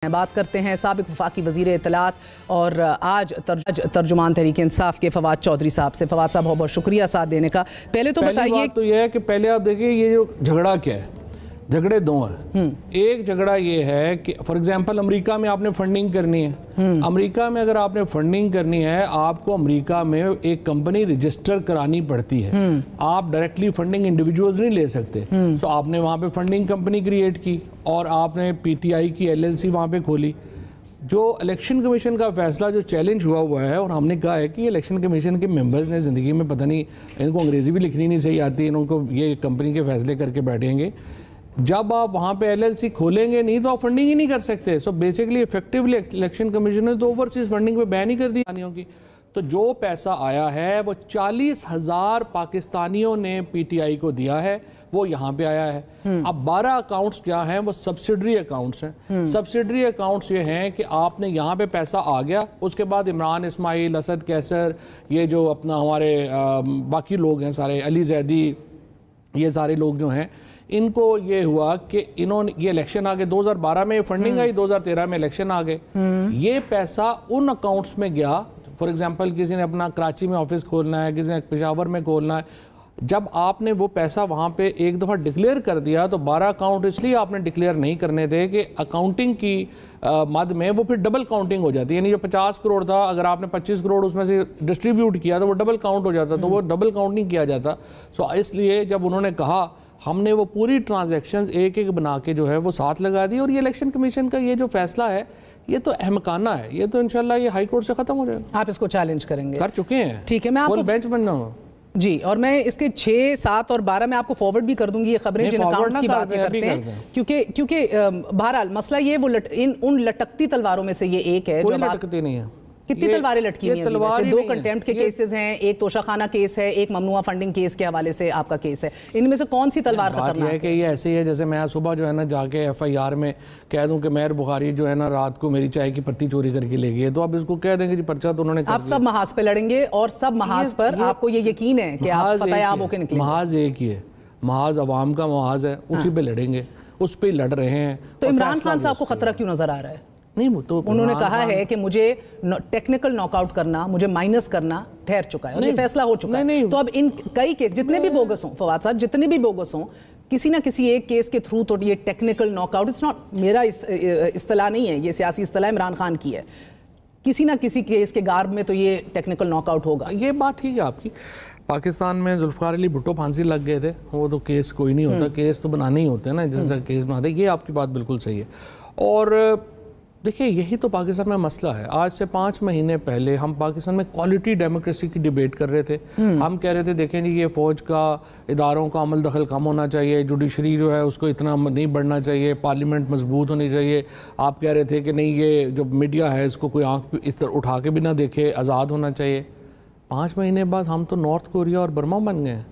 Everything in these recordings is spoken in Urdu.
بات کرتے ہیں سابق وفاقی وزیر اطلاعات اور آج ترجمان تحریک انصاف کے فواد چودھری صاحب سے۔ فواد صاحب بہت بہت شکریہ ساتھ دینے کا۔ پہلے تو بتائیے، بات تو یہ ہے کہ پہلے آپ دیکھیں یہ جو جھگڑا کیا ہے، جھگڑے دو ہیں۔ ایک جھگڑا یہ ہے کہ فار ایگزامپل امریکہ میں آپ نے فنڈنگ کرنی ہے، امریکہ میں اگر آپ نے فنڈنگ کرنی ہے آپ کو امریکہ میں ایک کمپنی رجسٹر کرانی پڑتی ہے، آپ ڈائریکٹلی فنڈنگ انڈیویجولز نہیں لے سکتے۔ سو آپ نے وہاں پہ فنڈنگ کمپنی کریٹ کی اور آپ نے پی ٹی آئی کی LLC وہاں پہ کھولی۔ جو الیکشن کمیشن کا فیصلہ جو چیلنج ہوا ہے، اور ہم نے کہا ہے کہ یہ الیکشن کمیشن کے ممبرز نے زندگی میں پتہ نہیں، ان کو انگریزی بھی لکھنی نہیں صحیح آتی، ان کو یہ کمپنی کے فیصلے کر کے بیٹھیں گے۔ جب آپ وہاں پہ LLC کھولیں گے نہیں تو آپ فنڈنگ ہی نہیں کر سکتے۔ سو بیسیکلی ایفیکٹیولی الیکشن کمیشن نے تو اوورسیز فنڈنگ پہ بین ہی کر دی کی۔ تو جو پیسہ آیا ہے وہ 40,000 پاکستانیوں نے پی ٹی آئی کو دیا ہے، وہ یہاں پہ آیا ہے۔ اب 12 اکاؤنٹس کیا ہیں، وہ سبسیڈری اکاؤنٹس ہیں۔ سبسیڈری اکاؤنٹس یہ ہیں کہ آپ نے یہاں پہ پیسہ آ گیا، اس کے بعد عمران اسماعیل، اسد کیسر، یہ جو اپنا ہمارے باقی لوگ ہیں سارے، علی زیدی، یہ سارے لوگ جو ہیں، ان کو یہ ہوا کہ انہوں نے یہ الیکشن آگے 2012 میں فنڈنگ آئی، 2013 میں الیکشن آگے، یہ پیسہ ان اکاؤنٹس میں گیا۔ فار ایگزامپل کسی نے اپنا کراچی میں آفس کھولنا ہے، کسی نے پشاور میں کھولنا ہے، جب آپ نے وہ پیسہ وہاں پہ ایک دفعہ ڈکلیئر کر دیا تو 12 اکاؤنٹ اس لیے آپ نے ڈکلیئر نہیں کرنے تھے کہ اکاؤنٹنگ کی مد میں وہ پھر ڈبل کاؤنٹنگ ہو جاتی ہے، یعنی جو 50 کروڑ تھا اگر آپ نے 25 کروڑ اس میں سے ڈسٹریبیوٹ کیا تو وہ ڈبل کاؤنٹ ہو جاتا، تو وہ ڈبل کاؤنٹ نہیں کیا جاتا۔ سو اس لیے جب انہوں نے کہا ہم نے وہ پوری ٹرانزیکشنز ایک ایک بنا کے جو ہے وہ ساتھ لگا دی، اور یہ الیکشن کمیشن کا یہ جو فیصلہ ہے یہ تو احمقانہ ہے، یہ تو انشاءاللہ یہ ہائی کورٹ سے ختم ہو جائے گا۔ آپ اس کو چیلنج کریں گے؟ کر چکے ہیں، ٹھیک ہے، میں آپ کو بینچ بننا ہوں جی، اور میں اس کے 6، 7 اور 12 میں آپ کو فارورڈ بھی کر دوں گی یہ خبریں جن اکاؤنٹس کی باتیں کرتے ہیں، کیونکہ بہرحال مسئلہ یہ وہ ان لٹکتی تلواروں میں سے یہ ایک ہے جو لٹکتی نہیں ہے۔ کتنی تلواریں لٹکی ہیں؟ 2 کنٹیمپٹ کے کیسز ہیں، ایک توشہ خانہ کیس ہے، ایک ممنوعہ فنڈنگ کیس کے حوالے سے آپ کا کیس ہے۔ ان میں سے کون سی تلوار خطرناک ہے؟ کہ یہ ایسے ہی ہے جیسے میں صبح جو ہے نا جا کے FIR میں کہہ دوں کہ مہر بخاری جو ہے نا رات کو میری چائے کی پتی چوری کر کے لے گئی ہے، تو آپ اس کو کہہ دیں گے جی پرچہ تو انہوں نے کر دیا۔ آپ سب محاذ پہ لڑیں گے اور سب محاذ پر آپ کو یہ یقین ہے کہ آپ فتح یاب ہو کے نکلیں گے؟ محاذ ایک ہی ہے، محاذ عوام کا محاذ ہے، اسی پہ لڑیں گے، اس پہ لڑ رہے ہیں۔ تو عمران خان صاحب کو خطرہ کیوں نظر آ رہا ہے؟ نہیں، تو انہوں نے کہا ہے کہ مجھے ٹیکنیکل ناک آؤٹ کرنا، مجھے مائنس کرنا ٹھہر چکا ہے اور یہ فیصلہ ہو چکا ہے۔ تو اب ان کئی کیس جتنے بھی بوگس ہوں، فواد صاحب جتنے بھی بوگس ہوں، کسی نہ کسی ایک کیس کے تھرو تو یہ technical knock out, it's not میرا اصطلاح نہیں ہے، یہ سیاسی اصطلاح عمران خان کی ہے، کسی نہ کسی کیس کے گارب میں تو یہ ٹیکنیکل ناک آؤٹ ہوگا۔ یہ بات ٹھیک ہے آپ کی۔ پاکستان میں ذوالفقار علی بھٹو پھانسی لگ گئے تھے، وہ تو کیس کوئی نہیں ہوتا، کیس تو بنانے ہی ہوتے ہیں نا، جس طرح کیس بناتے ہیں۔ یہ آپ کی بات بالکل صحیح ہے۔ اور دیکھیں یہی تو پاکستان میں مسئلہ ہے۔ آج سے 5 مہینے پہلے ہم پاکستان میں کوالٹی ڈیموکریسی کی ڈیبیٹ کر رہے تھے، ہم کہہ رہے تھے دیکھیں جی یہ فوج کا اداروں کا عمل دخل کم ہونا چاہیے، جوڈیشری جو ہے اس کو اتنا نہیں بڑھنا چاہیے، پارلیمنٹ مضبوط ہونی چاہیے۔ آپ کہہ رہے تھے کہ نہیں یہ جو میڈیا ہے اس کو کوئی آنکھ اس طرح اٹھا کے بھی نہ دیکھے، آزاد ہونا چاہیے۔ 5 مہینے بعد ہم تو نارتھ کوریا اور برما بن گئے ہیں۔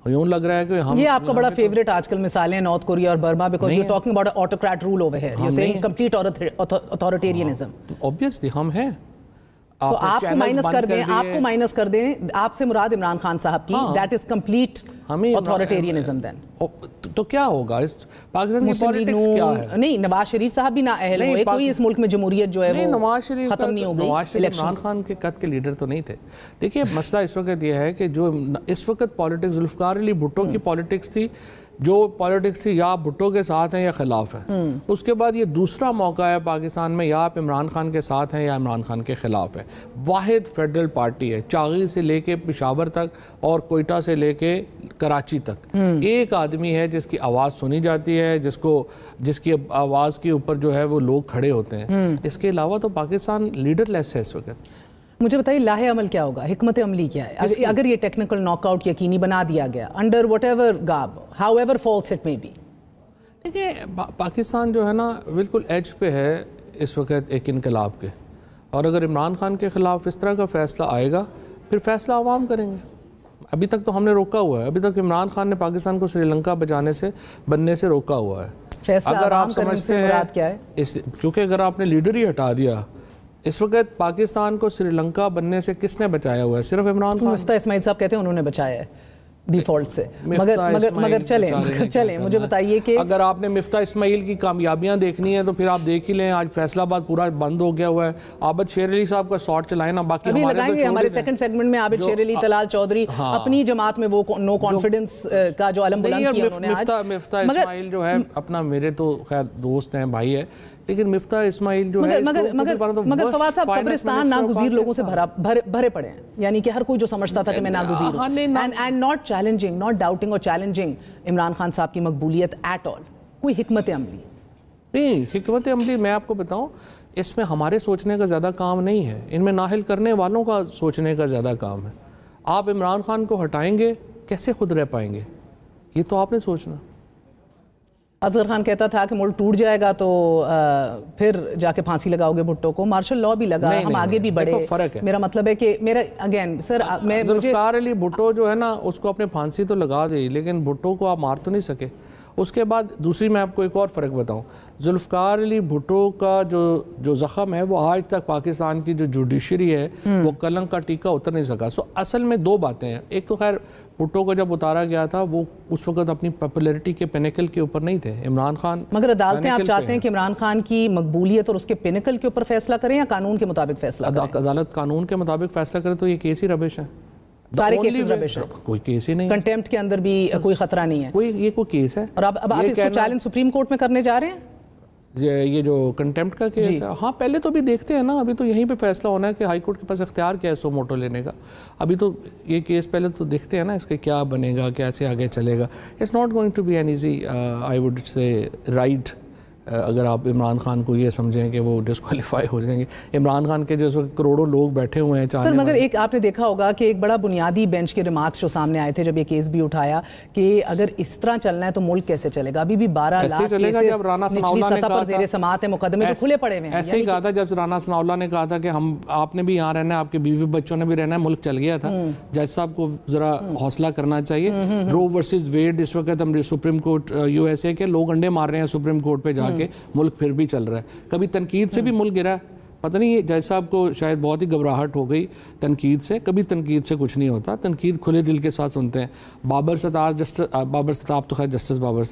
یوں لگ رہا ہے کہ ہم، یہ آپ کا بڑا فیوریٹ آج کل مثالیں نارتھ کوریا اور Burma, because you talking about an autocrat rule over here, you're saying complete authoritarianism. obviously ہم ہیں۔ تو آپ کو مائنس کر دیں، آپ کو مائنس کر دیں، آپ سے مراد عمران خان صاحب کی، that is complete authoritarianism then. تو کیا ہوگا پاکستان کی پالیٹکس کیا ہے؟ نہیں، نواز شریف صاحب بھی نااہل ہوئے، کوئی اس ملک میں جمہوریت جو ہے وہ ختم نہیں ہو گئی۔ نواز شریف عمران خان کے قد کے لیڈر تو نہیں تھے۔ دیکھیے مسئلہ اس وقت یہ ہے کہ جو اس وقت پالیٹکس ذوالفقار علی بھٹو کی پالیٹکس تھی، جو پالیٹکس تھی یا آپ بھٹو کے ساتھ ہیں یا خلاف ہیں، اس کے بعد یہ دوسرا موقع ہے پاکستان میں، یا آپ عمران خان کے ساتھ ہیں یا عمران خان کے خلاف ہیں۔ واحد فیڈرل پارٹی ہے، چاغی سے لے کے پشاور تک اور کوئٹہ سے لے کے کراچی تک ایک آدمی ہے جس کی آواز سنی جاتی ہے، جس کی آواز کے اوپر جو ہے وہ لوگ کھڑے ہوتے ہیں۔ اس کے علاوہ تو پاکستان لیڈر لیس ہے اس وقت۔ مجھے بتائیے لاہے عمل کیا ہوگا، حکمت عملی کیا ہے اگر یہ ٹیکنیکل ناک آؤٹ یقینی بنا دیا گیا under whatever garb, however false it may be? دیکھیں پاکستان جو ہے نا بالکل ایج پہ ہے اس وقت ایک انقلاب کے، اور اگر عمران خان کے خلاف اس طرح کا فیصلہ آئے گا پھر فیصلہ عوام کریں گے۔ ابھی تک تو ہم نے روکا ہوا ہے، ابھی تک عمران خان نے پاکستان کو سری لنکا بننے سے روکا ہوا ہے۔ فیصلہ اگر آپ عوام کرنے سمجھتے سے ہیں مراد کیا ہے؟ کیونکہ اگر آپ نے لیڈر ہی ہٹا دیا، اس وقت پاکستان کو سری لنکا بننے سے کس نے بچایا ہوا ہے؟ صرف عمران خان۔ مفتہ اسماعیل صاحب کہتے ہیں انہوں نے بچایا ہے۔ ڈیفالٹ سے. مگر چلیں مجھے بتائیے کہ اگر آپ نے مفتاح اسماعیل کی کامیابیاں دیکھنی ہیں تو پھر آپ دیکھ ہی لیں, آج فیصل آباد پورا بند ہو گیا ہوا ہے. عابد شیر علی صاحب کا شاٹ چلائیں نا, باقی ابھی لگائیں گے ہمارے سیکنڈ سیگمنٹ میں. عابد شیر علی, طلال چودھری اپنی جماعت میں وہ نو کانفیڈنس کا جو علم بلند کیا انہوں نے آج. مفتاح اسماعیل جو ہے اپنا, میرے تو خیر دوست ہیں, بھائی ہے, لیکن مفتاح اسماعیل جو ہے مگر فواد صاحب قبرستان ناگزیر لوگوں سے بھرے پڑے ہیں, یعنی کہ ہر کوئی جو سمجھتا تھا کہ میں ناگزیر ہوں, and not challenging, not doubting اور چیلنجنگ عمران خان صاحب کی مقبولیت ایٹ آل. کوئی حکمت عملی نہیں, حکمت عملی میں آپ کو بتاؤں, اس میں ہمارے سوچنے کا زیادہ کام نہیں ہے, ان میں نااہل کرنے والوں کا سوچنے کا زیادہ کام ہے. آپ عمران خان کو ہٹائیں گے, کیسے خود رہ پائیں گے, یہ تو آپ نے سوچنا. اصغر خان کہتا تھا کہ ملک ٹوٹ جائے گا تو پھر جا کے پھانسی لگاؤ گے بھٹو کو. مارشل لاء بھی لگا, ہم آگے بھی بڑھے. میرا مطلب ہے کہ میرا اگین سر, ذوالفقار علی بھٹو جو ہے نا, اس کو اپنے پھانسی تو لگا دی, لیکن بھٹو کو آپ مار تو نہیں سکے. اس کے بعد دوسری میں آپ کو ایک اور فرق بتاؤں, ذوالفقار علی بھٹو کا جو زخم ہے وہ آج تک پاکستان کی جو جوڈیشری ہے وہ کلنگ کا ٹیکہ اتر نہیں سکا. سو اصل میں دو باتیں ہیں. ایک تو خیر بھٹو کو جب اتارا گیا تھا وہ اس وقت اپنی پاپولیرٹی کے پینیکل کے اوپر نہیں تھے. عمران خان, مگر عدالتیں آپ چاہتے ہیں کہ عمران خان کی مقبولیت اور اس کے پینیکل کے اوپر فیصلہ کریں یا قانون کے مطابق فیصلہ کریں؟ عدالت قانون کے مطابق فیصلہ کرے تو یہ کیس ہی ربش ہے. سارے کیسز ربش ہیں, کوئی کیس ہی نہیں. کنٹیمپٹ کے اندر بھی کوئی خطرہ نہیں ہے, یہ کوئی کیس ہے. اور اب آپ اس کو چیلنج سپریم کورٹ میں کرنے جا رہے ہیں؟ یہ جو کنٹیمپٹ کا کیس ہے, ہاں پہلے تو بھی دیکھتے ہیں نا, ابھی تو یہیں پہ فیصلہ ہونا ہے کہ ہائی کورٹ کے پاس اختیار کیا ہے سو موٹو لینے کا. ابھی تو یہ کیس پہلے تو دیکھتے ہیں نا اس کے کیا بنے گا, کیسے آگے چلے گا. It's not going to be an easy I would say right. اگر آپ عمران خان کو یہ سمجھیں کہ وہ ڈسکوالیفائی ہو جائیں گے, عمران خان کے جو کروڑوں لوگ بیٹھے ہوئے ہیں سر. مگر ایک آپ نے دیکھا ہوگا کہ ایک بڑا بنیادی بینچ کے ریمارکس جو سامنے آئے تھے جب یہ کیس بھی اٹھایا کہ اگر اس طرح چلنا ہے تو ملک کیسے چلے گا. ابھی بھی 12 لاکھ کیسز نچلی سطح پر زیر سماعت ہیں, مقدمے جو کھلے پڑے ہوئے ہیں. ایسے ہی کہا تھا جب رانا ثناء اللہ نے کہا تھا کہ آپ نے بھی یہاں رہنا ہے, آپ کے بیوی بچوں نے بھی رہنا ہے, ملک چل گیا تھا. جج صاحب کو ذرا حوصلہ کرنا چاہیے. رو ورسز ویڈ اس وقت ہم supreme court U S A کے لوگ انڈے مار رہے ہیں سپریم کورٹ پہ جا کے, ملک پھر بھی چل رہا ہے. کبھی تنقید سے بھی ملک گرا ہے, پتہ نہیں جج صاحب کو شاید بہت ہی گھبراہٹ ہو گئی تنقید سے. کبھی تنقید سے کچھ نہیں ہوتا, تنقید کھلے دل کے ساتھ سنتے ہیں. بابر ستار آپ تو خیر جسٹس بابر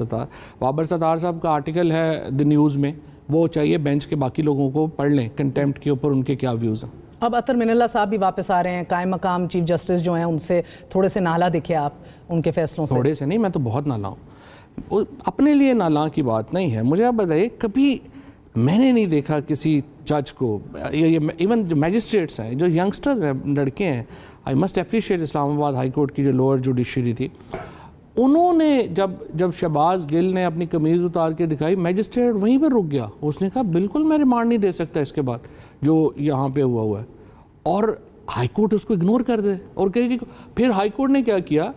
ستار صاحب کا آرٹیکل ہے دی نیوز میں, وہ چاہیے بینچ کے باقی لوگوں کو پڑھ لیں کنٹیمپٹ کے اوپر ان کے کیا ویوز ہیں. اب اطہر من اللہ صاحب بھی واپس آ رہے ہیں, قائم مقام چیف جسٹس جو ہیں ان سے تھوڑے سے نالا دکھے آپ ان کے فیصلوں سے؟ تھوڑے سے نہیں, میں تو بہت نالا ہوں. اپنے لیے نالا کی بات نہیں ہے. مجھے آپ بتائیے, کبھی میں نے نہیں دیکھا کسی جج کو, ایون جو میجسٹریٹس ہیں, جو ینگسٹرز ہیں, لڑکے ہیں, آئی مسٹ اپریشیٹ اسلام آباد ہائی کورٹ کی جو لوور جوڈیشری تھی, انہوں نے جب شہباز گل نے اپنی قمیض اتار کے دکھائی, میجسٹریٹ وہیں پہ رک گیا. اس نے کہا بالکل میں ریمانڈ نہیں دے سکتا اس کے بعد جو یہاں پہ ہوا ہے, اور ہائی کورٹ اس کو اگنور کر دے اور کہے کہ پھر ہائی کورٹ نے کیا کیا,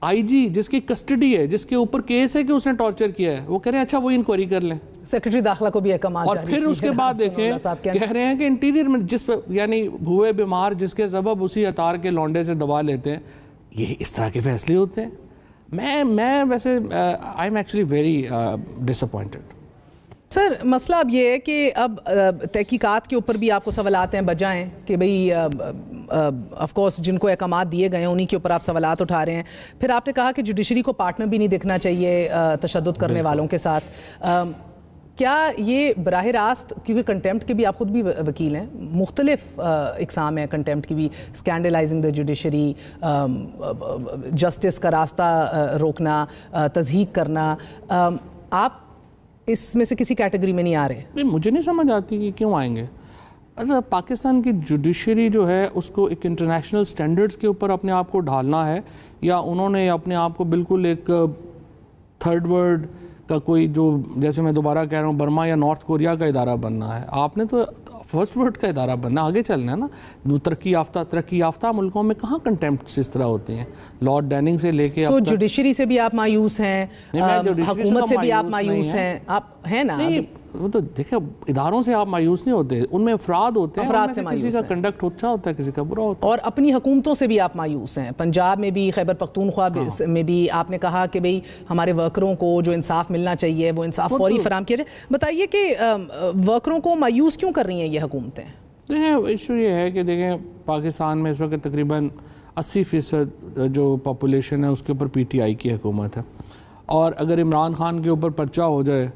آئی جی جس کی کسٹڈی ہے, جس کے اوپر کیس ہے کہ اس نے ٹارچر کیا ہے, وہ کہہ رہے ہیں اچھا وہ انکوائری کر لیں. سیکرٹری داخلہ کو بھی احکامات اور پھر اس کے بعد دیکھیں کہہ رہے ہیں کہ انٹیریئر میں جس پہ یعنی ہوئے بیمار جس کے سبب اسی اتار کے لونڈے سے دبا لیتے ہیں, یہ اس طرح کے فیصلے ہوتے ہیں. میں ویسے I am actually very disappointed. Sir مسئلہ اب یہ ہے کہ اب تحقیقات کے اوپر بھی آپ کو سوالات ہیں بجائیں کہ بھئی آف کورس جن کو احکامات دیے گئے ہیں انہی کے اوپر آپ سوالات اٹھا رہے ہیں. پھر آپ نے کہا کہ جوڈیشری کو پارٹنر بھی نہیں دیکھنا چاہیے تشدد کرنے والوں کے ساتھ. کیا یہ براہ راست, کیونکہ کنٹیمپٹ کے بھی آپ خود بھی وکیل ہیں, مختلف اقسام ہیں کنٹیمپٹ کی بھی, اسکینڈلائزنگ دا جوڈیشری, جسٹس کا راستہ روکنا, تضحیک کرنا, آپ اس میں سے کسی کیٹیگری میں نہیں آ رہے؟ مجھے نہیں سمجھ آتی کہ کیوں آئیں گے. پاکستان کی جوڈیشری جو ہے اس کو ایک انٹرنیشنل سٹینڈرڈز کے اوپر اپنے آپ کو ڈھالنا ہے, یا انہوں نے اپنے آپ کو بالکل ایک تھرڈ ورلڈ کا کوئی, جو جیسے میں دوبارہ کہہ رہا ہوں, برما یا نارتھ کوریا کا ادارہ بننا ہے. آپ نے تو فرسٹ ورلڈ کا ادارہ بننا, آگے چلنا ہے نا. ترقی یافتہ ملکوں میں کہاں کنٹیمپٹس اس طرح ہوتے ہیں, لارڈ ڈیننگ سے لے کے. سو جوڈیشری سے بھی آپ مایوس ہیں, حکومت سے بھی آپ مایوس ہیں, آپ ہیں نا؟ وہ تو دیکھیں اداروں سے آپ مایوس نہیں ہوتے, ان میں افراد ہوتے ہیں, افراد سے کسی کا کنڈکٹ اچھا ہوتا ہے کسی کا برا ہوتا ہے. اور اپنی حکومتوں سے بھی آپ مایوس ہیں. پنجاب میں بھی, خیبر پختونخوا میں بھی آپ نے کہا کہ بھئی ہمارے ورکروں کو جو انصاف ملنا چاہیے وہ انصاف فوری فراہم کیا جائے. بتائیے کہ ورکروں کو مایوس کیوں کر رہی ہیں یہ حکومتیں؟ دیکھیں ایشو یہ ہے کہ دیکھیں پاکستان میں اس وقت تقریباً 80% جو پاپولیشن ہے اس کے اوپر PTI کی حکومت ہے. اور اگر عمران خان کے اوپر پرچہ ہو جائے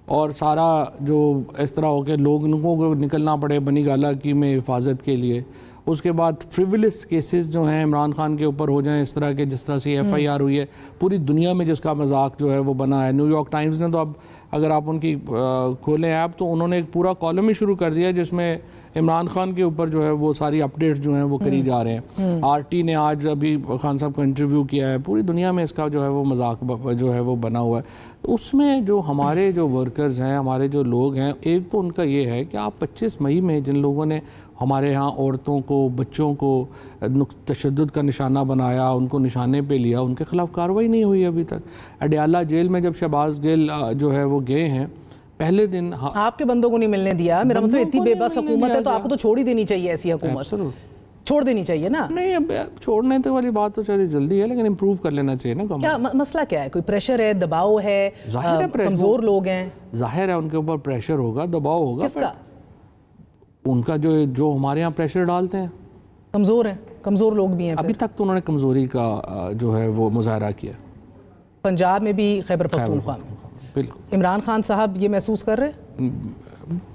اور سارا جو اس طرح ہو کے لوگوں کو نکلنا پڑے بنی گالہ کی میں حفاظت کے لیے, اس کے بعد فریولس کیسز جو ہیں عمران خان کے اوپر ہو جائیں اس طرح کے جس طرح سے FIR ہوئی ہے پوری دنیا میں, جس کا مذاق جو ہے وہ بنا ہے. نیو یارک ٹائمز نے تو اب اگر آپ ان کی کھولیں ایپ تو انہوں نے ایک پورا کالم ہی شروع کر دیا جس میں عمران خان کے اوپر جو ہے وہ ساری اپڈیٹس جو ہیں وہ کری جا رہے ہیں. RT نے آج ابھی خان صاحب کو انٹرویو کیا ہے, پوری دنیا میں اس کا جو ہے وہ مذاق جو ہے وہ بنا ہوا ہے. اس میں جو ہمارے جو ورکرز ہیں, ہمارے جو لوگ ہیں, ایک تو ان کا یہ ہے کہ آپ 25 مئی میں جن لوگوں نے ہمارے ہاں عورتوں کو, بچوں کو تشدد کا نشانہ بنایا, ان کو نشانے پہ لیا, ان کے خلاف کارروائی نہیں ہوئی ابھی تک. اڈیالہ جیل میں جب شہباز گل جو ہے وہ گئے ہیں پہلے دن, آپ کے بندوں کو نہیں ملنے دیا, میرا مطلب اتنی بے بس حکومت ہے تو آپ کو تو چھوڑ ہی دینی چاہیے, ایسی حکومت چھوڑ دینی چاہیے نا. نہیں اب چھوڑنے تو والی بات تو چلی جلدی ہے لیکن امپروو کر لینا چاہیے نا. کیا مسئلہ کیا ہے؟ کوئی پریشر ہے, دباؤ ہے, کمزور لوگ ہیں؟ ظاہر ہے ان کے اوپر پریشر ہوگا, دباؤ ہوگا. کس کا؟ ان کا جو ہمارے ہاں پریشر ڈالتے ہیں. کمزور ہیں, کمزور لوگ بھی ہیں. ابھی تک تو انہوں نے کمزوری کا جو ہے وہ مظاہرہ کیا. پنجاب میں بھی, خیبر پختونخوا میں بالکل. عمران خان صاحب یہ محسوس کر رہے ہیں؟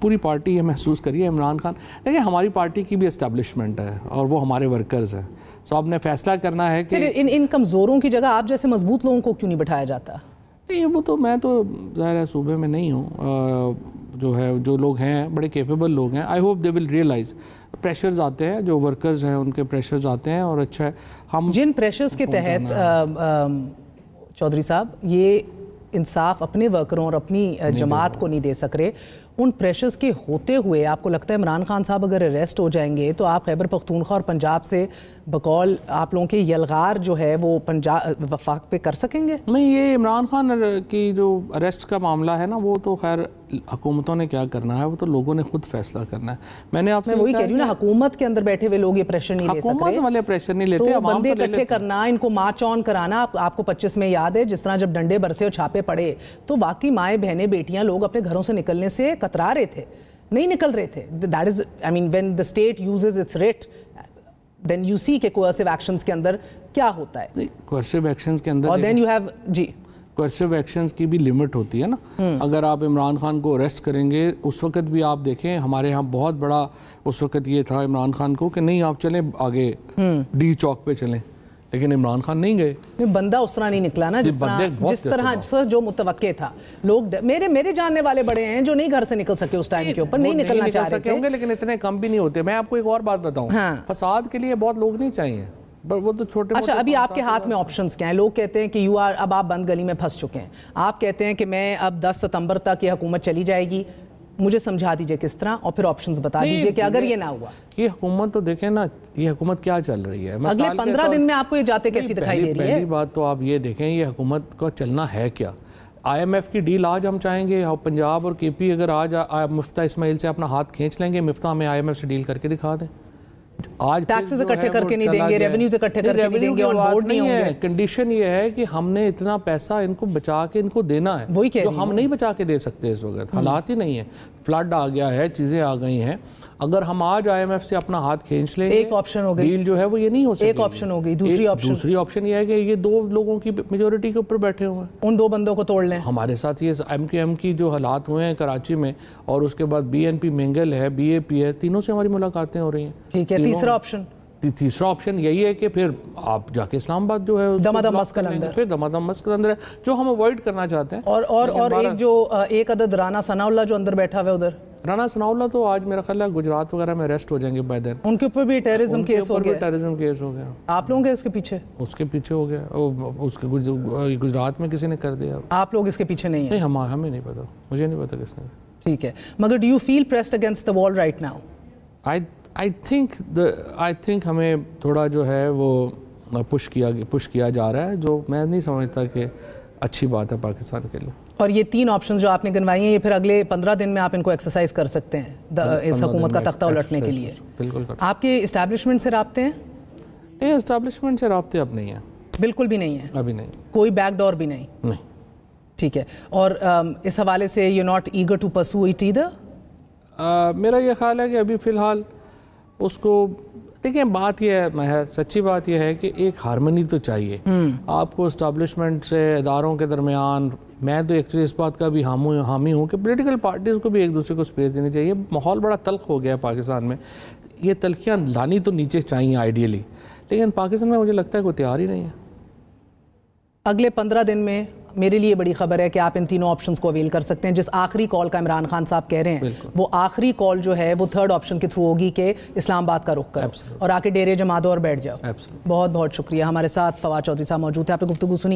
پوری پارٹی یہ محسوس کریے. عمران خان دیکھیں ہماری پارٹی کی بھی اسٹیبلشمنٹ ہے اور وہ ہمارے ورکرز ہیں, سو آپ نے فیصلہ کرنا ہے کہ ان کمزوروں کی جگہ آپ جیسے مضبوط لوگوں کو کیوں نہیں بٹھایا جاتا؟ نہیں وہ تو میں تو ظاہر ہے صوبے میں نہیں ہوں, جو ہے جو لوگ ہیں بڑے کیپیبل لوگ ہیں. I hope they will realize. Pressures آتے ہیں, جو ورکرز ہیں ان کے پریشرز آتے ہیں, اور اچھا ہے ہم جن پریشرز کے تحت چودھری صاحب یہ انصاف اپنے ورکروں اور اپنی جماعت کو نہیں دے سک رہے, ان پریشرز کے ہوتے ہوئے آپ کو لگتا ہے عمران خان صاحب اگر اریسٹ ہو جائیں گے تو آپ خیبر پختونخوا اور پنجاب سے بقول آپ لوگوں کے یلغار جو ہے وہ پنجاب وفاق پہ کر سکیں گے؟ نہیں, یہ عمران خان کی جو اریسٹ کا معاملہ ہے نا, وہ تو خیر حکومتوں نے کیا کرنا ہے, وہ تو لوگوں نے خود فیصلہ کرنا ہے. میں نے آپ سے وہی کہہ رہی ہوں نا, حکومت کے اندر بیٹھے ہوئے لوگ یہ پریشر نہیں لے سک رہے. حکومت والے پریشر نہیں لیتے, تو بندے اکٹھے کرنا, ان کو مارچ آن کرانا. آپ کو 25 میں یاد ہے جس طرح جب ڈنڈے برسے اور چھاپے پڑے تو واقعی مائیں بہنیں بیٹیاں لوگ اپنے گھروں سے نکلنے سے کترا رہے تھے, نہیں نکل رہے تھے. That is, I mean, when the state uses its writ, then you see کہ coercive actions کے اندر کیا ہوتا ہے. coercive actions کے اندر اور then you have G coercive actions کی بھی لمٹ ہوتی ہے نا. اگر آپ عمران خان کو اریسٹ کریں گے, اس وقت بھی آپ دیکھیں ہمارے ہاں بہت بڑا اس وقت یہ تھا عمران خان کو کہ نہیں آپ چلیں آگے ڈی چوک پہ چلیں, لیکن عمران خان نہیں گئے. بندہ اس طرح نہیں نکلا نا جس طرح جو متوقع تھا. لوگ میرے جاننے والے بڑے ہیں جو نہیں گھر سے نکل سکے اس ٹائم کے اوپر, نہیں نکلنا چاہ رہے تھے, لیکن اتنے کم بھی نہیں ہوتے. میں آپ کو ایک اور بات بتاؤں, فساد کے لیے بہت لوگ نہیں چاہیے, وہ تو چھوٹے. اچھا ابھی آپ کے ہاتھ میں آپشنز کیا ہیں؟ لوگ کہتے ہیں کہ اب آپ بند گلی میں پھنس چکے ہیں. آپ کہتے ہیں کہ میں اب 10 ستمبر تک یہ حکومت چلی جائے گی. مجھے سمجھا دیجئے کس طرح, اور پھر آپشنز بتا دیجئے کہ اگر یہ نہ ہوا. یہ حکومت تو دیکھیں نا, یہ حکومت کیا چل رہی ہے اگلے 15 دن میں آپ کو یہ جاتے کیسی دکھائی دے رہی ہے؟ پہلی بات تو آپ یہ دیکھیں یہ حکومت کا چلنا ہے کیا. IMF کی ڈیل آج ہم چاہیں گے, پنجاب اور KP اگر آج مفتہ اسماعیل سے اپنا ہاتھ کھینچ لیں گے, مفتہ ہمیں IMF سے ڈیل کر کے دکھا دیں. آج ٹیکسز اکٹھے کر کے نہیں دیں گے, ریونیوز اکٹھے کر کے نہیں دیں گے, آن بورڈ نہیں ہوں گے. کنڈیشن یہ ہے کہ ہم نے اتنا پیسہ ان کو بچا کے ان کو دینا ہے, جو ہم نہیں بچا کے دے سکتے اس وقت. حالات ہی نہیں ہیں, فلڈ آ گیا ہے, چیزیں آ گئی ہیں. اگر ہم آج IMF سے اپنا ہاتھ کھینچ لیں گے, ایک آپشن ہو گئی, ڈیل جو ہے وہ یہ نہیں ہو سکتی. ایک آپشن ہو گئی. دوسری آپشن یہ ہے کہ یہ 2 لوگوں کی میجورٹی کے اوپر بیٹھے ہوئے ہیں, ان 2 بندوں کو توڑ لیں. ہمارے ساتھ یہ MQM کی جو حالات ہوئے ہیں کراچی میں, اور اس کے بعد BNP منگل ہے, BAP ہے, تینوں سے ہماری ملاقاتیں ہو رہی ہیں. ٹھیک ہے. تیسرا آپشن یہی ہے کہ پھر آپ جا کے اسلام آباد جو ہے دمادم مسکل اندر, پھر دمادم مسکل اندر ہے, جو ہم اوائڈ کرنا چاہتے ہیں. اور ایک عدد رانا ثناء اللہ جو اندر بیٹھا ہوا ہے ادھر, رانا ثناء اللہ تو آج میرا خیال ہے گجرات وغیرہ میں اریسٹ ہو جائیں گے بائی دین. ان کے اوپر بھی ٹیررزم کیس ہو گیا. آپ لوگوں کے اس کے پیچھے ہو گیا, اس کے گجرات میں کسی نے کر دیا. آپ لوگ اس کے پیچھے نہیں ہیں؟ نہیں, ہمیں نہیں پتا, مجھے نہیں پتا کس نے. ٹھیک ہے, مگر do you feel pressed against the wall right now? I think ہمیں تھوڑا جو ہے وہ پش کیا جا رہا ہے, جو میں نہیں سمجھتا کہ اچھی بات ہے پاکستان کے لیے. اور یہ 3 آپشنز جو آپ نے گنوائی ہیں, یہ پھر اگلے 15 دن میں آپ ان کو ایکسرسائز کر سکتے ہیں اس حکومت کا تختہ الٹنے کے لیے. بالکل. آپ کے اسٹیبلشمنٹ سے رابطے ہیں؟ نہیں, اسٹیبلشمنٹ سے رابطے اب نہیں ہیں, بالکل بھی نہیں ہیں, ابھی نہیں, کوئی بیک ڈور بھی نہیں. ٹھیک ہے. اور اس حوالے سے you not eager to pursue it either? میرا یہ خیال ہے کہ ابھی فی الحال اس کو دیکھیں بات یہ ہے مہر، سچی بات یہ ہے کہ ایک ہارمنی تو چاہیے آپ کو اسٹیبلشمنٹ سے اداروں کے درمیان. میں تو ایکچولی اس بات کا بھی حامی ہوں کہ پولیٹیکل پارٹیز کو بھی ایک دوسرے کو اسپیس دینی چاہیے. ماحول بڑا تلخ ہو گیا ہے پاکستان میں، یہ تلخیاں لانی تو نیچے چاہیے آئیڈیلی، لیکن پاکستان میں مجھے لگتا ہے کوئی تیار ہی نہیں ہے. اگلے 15 دن میں میرے لیے بڑی خبر ہے کہ آپ ان تینوں آپشنز کو اویل کر سکتے ہیں. جس آخری کال کا عمران خان صاحب کہہ رہے ہیں وہ آخری کال جو ہے وہ تھرڈ آپشن کے تھرو ہوگی کہ اسلام آباد کا رخ کرو اور آ کے ڈیرے جما دو اور بیٹھ جاؤ. بہت بہت شکریہ. ہمارے ساتھ فواد چودھری صاحب موجود تھے، آپ نے گفتگو سنی.